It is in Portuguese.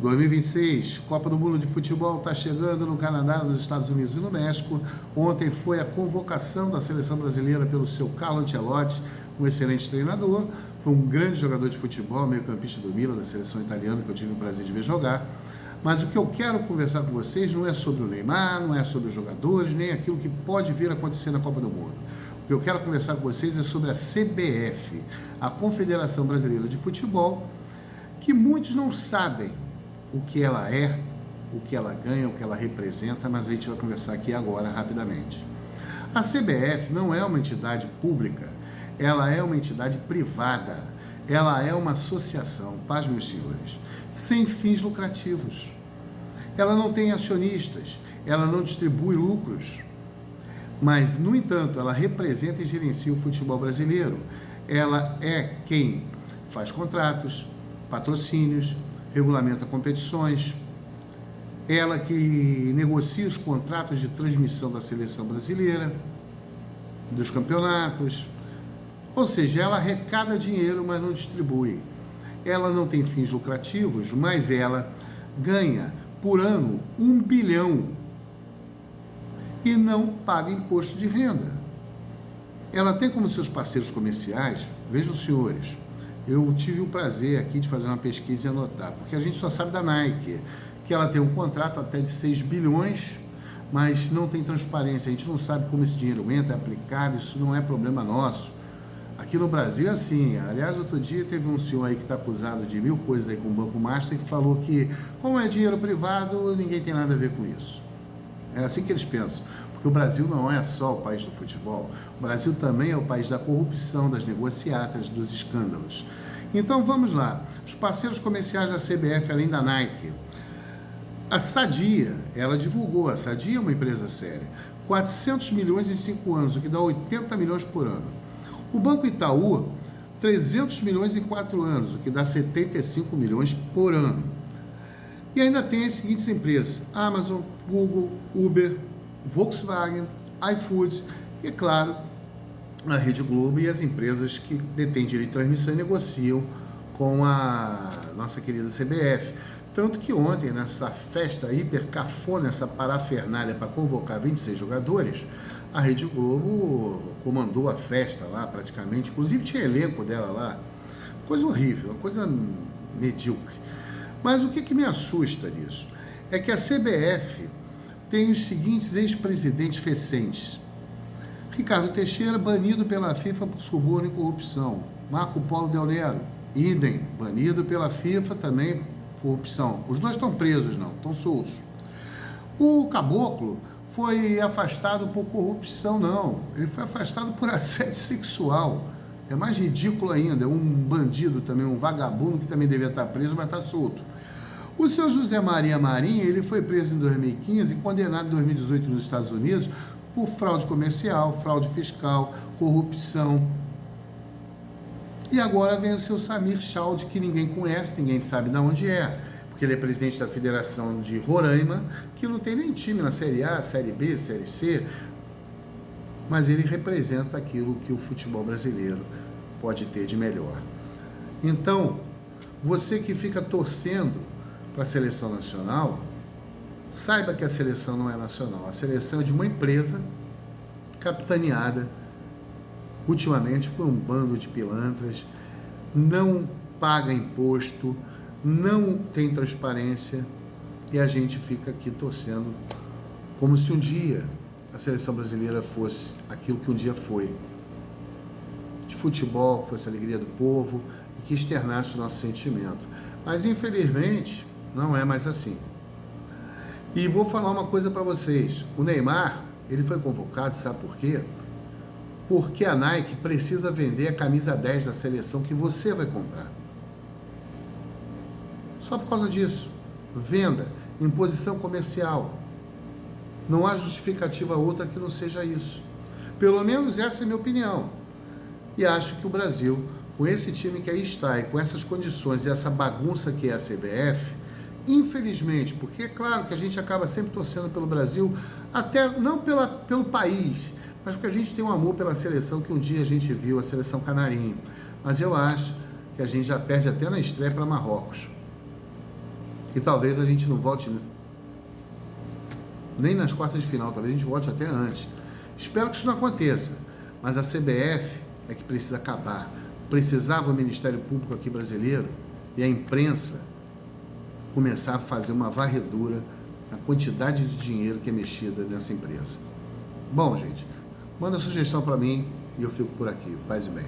2026, Copa do Mundo de Futebol está chegando no Canadá, nos Estados Unidos e no México. Ontem foi a convocação da seleção brasileira pelo seu Carlo Ancelotti, um excelente treinador, foi um grande jogador de futebol, meio-campista do Milan, da seleção italiana, que eu tive o prazer de ver jogar. Mas o que eu quero conversar com vocês não é sobre o Neymar, não é sobre os jogadores, nem aquilo que pode vir a acontecer na Copa do Mundo. O que eu quero conversar com vocês é sobre a CBF, a Confederação Brasileira de Futebol, que muitos não sabem o que ela é, o que ela ganha, o que ela representa, mas a gente vai conversar aqui agora rapidamente. A CBF não é uma entidade pública, ela é uma entidade privada, ela é uma associação, paz meus senhores, sem fins lucrativos. Ela não tem acionistas, ela não distribui lucros, mas, no entanto, ela representa e gerencia o futebol brasileiro. Ela é quem faz contratos, patrocínios, regulamenta competições, ela que negocia os contratos de transmissão da seleção brasileira, dos campeonatos, ou seja, ela arrecada dinheiro, mas não distribui. Ela não tem fins lucrativos, mas ela ganha por ano 1 bilhão e não paga imposto de renda. Ela tem como seus parceiros comerciais, vejam senhores, eu tive o prazer aqui de fazer uma pesquisa e anotar, porque a gente só sabe da Nike, que ela tem um contrato até de 6 bilhões, mas não tem transparência, a gente não sabe como esse dinheiro entra, é aplicado, isso não é problema nosso. Aqui no Brasil é assim, aliás, outro dia teve um senhor aí que está acusado de 1000 coisas aí com o Banco Master, que falou que, como é dinheiro privado, ninguém tem nada a ver com isso. É assim que eles pensam, porque o Brasil não é só o país do futebol, o Brasil também é o país da corrupção, das negociatas, dos escândalos. Então vamos lá, os parceiros comerciais da CBF, além da Nike, a Sadia, ela divulgou, a Sadia é uma empresa séria, 400 milhões em 5 anos, o que dá 80 milhões por ano. O Banco Itaú, 300 milhões em 4 anos, o que dá 75 milhões por ano. E ainda tem as seguintes empresas: Amazon, Google, Uber, Volkswagen, iFood e, é claro, a Rede Globo e as empresas que detêm direito de transmissão e negociam com a nossa querida CBF. Tanto que ontem, nessa festa hiper cafona, essa parafernália para convocar 26 jogadores, a Rede Globo comandou a festa lá praticamente, inclusive tinha elenco dela lá, coisa horrível, uma coisa medíocre. Mas o que me assusta nisso é que a CBF tem os seguintes ex-presidentes recentes: Ricardo Teixeira, banido pela FIFA por suborno e corrupção; Marco Polo Del Nero, idem, banido pela FIFA também por corrupção. Os dois estão presos, não, estão soltos. O Caboclo foi afastado por corrupção, não, ele foi afastado por assédio sexual. É mais ridículo ainda, é um bandido também, um vagabundo que também devia estar preso, mas está solto. O seu José Maria Marinho, ele foi preso em 2015 e condenado em 2018 nos Estados Unidos por fraude comercial, fraude fiscal, corrupção. E agora vem o seu Samir Chald, que ninguém conhece, ninguém sabe de onde é, porque ele é presidente da Federação de Roraima, que não tem nem time na Série A, Série B, Série C, mas ele representa aquilo que o futebol brasileiro pode ter de melhor. Então, você que fica torcendo para a seleção nacional, saiba que a seleção não é nacional, a seleção é de uma empresa capitaneada ultimamente por um bando de pilantras, não paga imposto, não tem transparência, e a gente fica aqui torcendo como se um dia a seleção brasileira fosse aquilo que um dia foi, de futebol, que fosse a alegria do povo e que externasse o nosso sentimento. Mas infelizmente não é mais assim. E vou falar uma coisa para vocês: o Neymar, ele foi convocado, sabe por quê? Porque a Nike precisa vender a camisa 10 da seleção que você vai comprar. Só por causa disso. Venda, imposição comercial. Não há justificativa outra que não seja isso. Pelo menos essa é a minha opinião. E acho que o Brasil, com esse time que aí está e com essas condições e essa bagunça que é a CBF, infelizmente, porque é claro que a gente acaba sempre torcendo pelo Brasil, até não pelo país, mas porque a gente tem um amor pela seleção que um dia a gente viu, a seleção canarinho. Mas eu acho que a gente já perde até na estreia para Marrocos. E talvez a gente não volte nem nas quartas de final, talvez a gente volte até antes. Espero que isso não aconteça, mas a CBF é que precisa acabar. Precisava o Ministério Público aqui brasileiro e a imprensa começar a fazer uma varredura na quantidade de dinheiro que é mexida nessa empresa. Bom, gente, manda sugestão para mim e eu fico por aqui. Paz e bem.